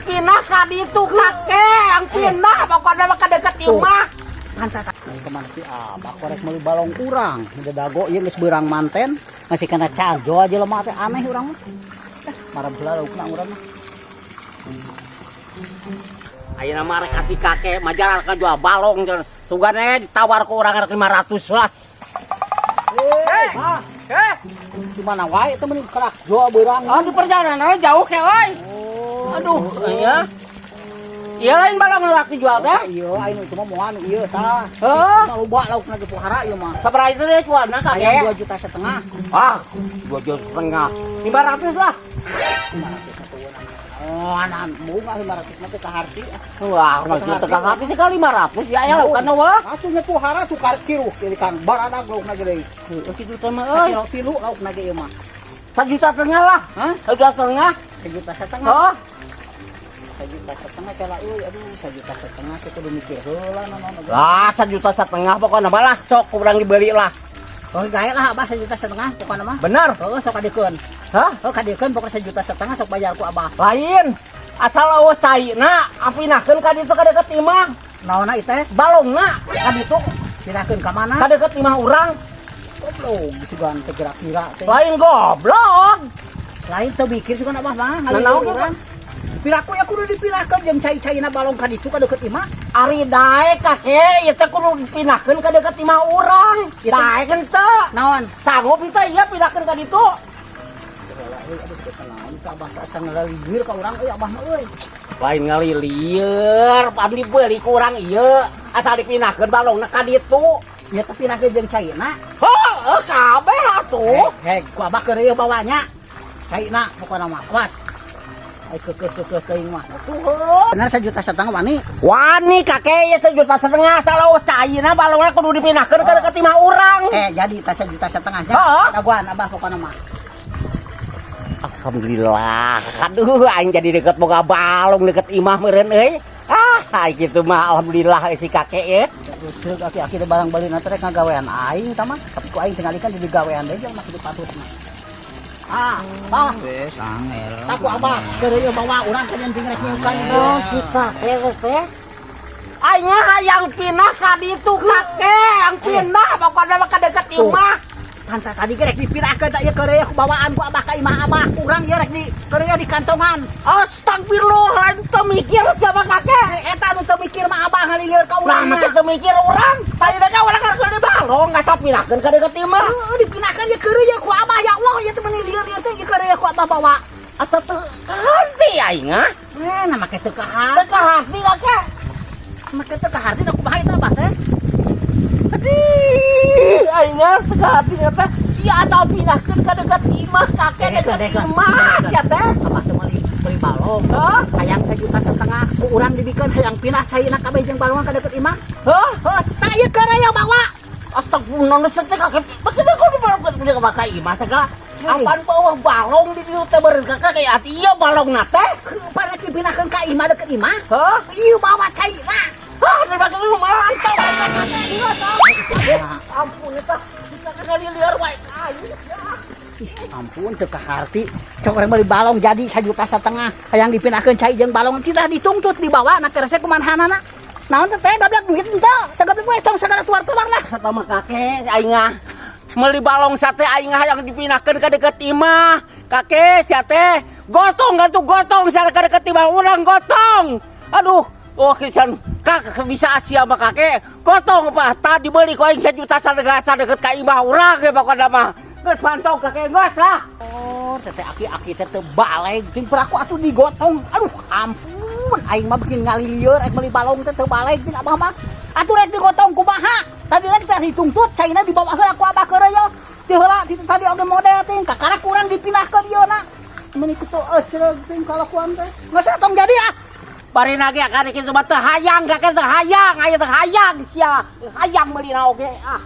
pindah ka ditu kakek, yang pindah pokoknya maka deket imah. Pantat kemana sih abah korek meuli balong kurang dago ieu geus beurang manten masih kena cajo aja lemah teh aneh urang mah marah heula laukna urang mah Ayeuna mah rek kasih kakek majalah ka jual balong sugane ditawar ku urang 500 lah. Di mana wae teh meuning kerak jo beurang Oh, di perjalanan jauh ke euy. Aduh, ya. Iya lain balong nu dijual teh. iya anu cuma moal ieu tah Heuh, loba laukna ge pohara ieu mah sabaraha itu teh jualna aya kakek? 2,5 juta. Ah, 2,5 juta. 500 lah. Oh, anak bunga 500 mah teh kaharti. Wah, maksudnya teka hati sih kali 500 ya aya laukana wah. Atunya pohara tukar kiruh kiri kan baradag laukna gede. Kitu teh mah euy. Tilu laukna ge ieu mah. 1,5 juta lah. Hah? 1,5 1,5 juta. Oh, 1,5 juta cala euy aduh 1,5 juta teh kudu mikir heula naon. lah 1,5 juta pokoknya malah sok kurang dibeli lah. Oh gawe lah abah 1,5 juta pokokna mah. Bener. Heeh sok kadeukeun. Hah? Oh kadeukeun pokoknya 1,5 juta sok bayar ku abah. Lain. Asal eueuh caina apinakeun ka ditu ka deket imah. Naonna ieu teh? Balongna ka ditu Pindahkeun ka mana? ka deket imah urang. Goblok disugan teh gerak-gerak teh. Lain goblok. Lain teu mikir sugan abah mah. Nanaon Urang. Piraku ya kudu dipindahkeun jeung cai-caina balong ka ditu ka deket imah. Ari daek kakek, ieu teh kudu dipindahkeun ka deket imah urang. Daek henteu. Naon? Sanggup henteu ieu pindahkeun ka ditu. Aduh kenaon ka abah asa ngalilir ka urang euy abah mah euy. Lain ngalilir, pandi beuli ku urang ieu. Asal dipindahkeun balongna ka ditu. Ieu teh pindahkeun jeung caina. Heuh, kabeh atuh. Heh, ku abah keur ieu bawanya. Caina pokona mah kuat. Ai kekeh teuing mah. Bener 1,5 juta wani. Wani kakek ya 1,5 juta salah caina balongna kudu dipindahkeun ka deket imah urang. Jadi tas 1,5 juta nya. Heeh. Daguan abah pokona mah. Alhamdulillah. Aduh aing jadi deket boga balong deket imah meureun euy. Ah, kitu mah alhamdulillah si kakek ya. Ceuk aki-aki teh barang balina teh ngagawean aing tah mah. Tapi ku aing tinggalikeun di gawean deui jelema kudu patutna. Wes angel. Aku abah keur ieu bawa urang ka jeung rek nyukan. Oh, si kakek teh. Aing hayang pindah ka ditu kakek, yang pindah pokoknya mah ka deket imah. Pantas tadi ge rek dipindahkeun tah ieu keur ieu bawaan ku abah ka imah abah. Urang ieu rek di keur ieu di kantongan. Astagfirullah, lain teu mikir siapa kakek. Eta nu teu mikir mah abah ngalilir ka Urang urang mah mah. teu mikir urang. Tadi da urang keur di balong, ngasa pindahkeun ka deket imah. Heeh dipindahkeun ieu keur ieu ku abah ya Allah ieu teh meuni lieur-lieur teh ieu keur ieu ku abah bawa. Asa teu hati aing ah. Nama kita ke Teu ka hati kakek. Nama kita ke hati aku bahaya itu apa teh? Aduh, aing teu ka hati teh. Ieu asal pindahkeun ka deket imah kakek deket imah ya teh. Apa teh beli balong? Hah? Hayang 1,5 juta ku urang dibikeun hayang pindah caina kabeh jeung balong ka deket imah. Hah? Heuh, tah ieu keur aya bawa. Astagfirullah, nu teh kakek. Maksudnya kudu balong ka imah segala. Apaan bawa balong di dieu teh beureun kakek kayak ati ieu balongna teh. Pada dipindahkeun ka imah deket imah. Hah? Ieu bawa caina. Hah, terbagai lu mantap. Ampun eta. Kita kali liar wae aing. Ampun teu kaharti. Cok urang beli balong jadi 1,5 juta. Hayang dipindahkeun cai jeung balong tidak dituntut dibawa na keur resep kumanhanana. Naon teh gablak duit henteu. Teu gablak we tong sagala tuar-tuar lah. Eta mah kakek aing meuli balong sate aing hayang dipindahkeun ka deket imah. Kakek sia teh gotong kan tuh gotong sia ka deket imah urang gotong. Aduh, oh kisan kakek bisa asia mah kakek. Gotong apa? Tadi beli ku aing 1,5 juta deket ka imah urang ge pokona mah. Geus pantau kakek geus lah. Oh, teteh aki-aki teh teu baleg ting peraku atuh digotong. Aduh, ampun aing mah bikin ngalilieur rek meuli balong teh teu baleg ting abah mah. Atuh rek digotong kumaha? Tadi rek teh dituntut caina dibawa heula ku abah keur ieu. Teu heula tadi oge model ting kakara kurang dipindahkeun ieu na. Meuni kitu eceug ting kalakuan teh. Geus tong jadi ah. Bari nage akan kitu mah teu hayang kakek teu hayang, aya teu hayang sia. Hayang meuli na oge ah.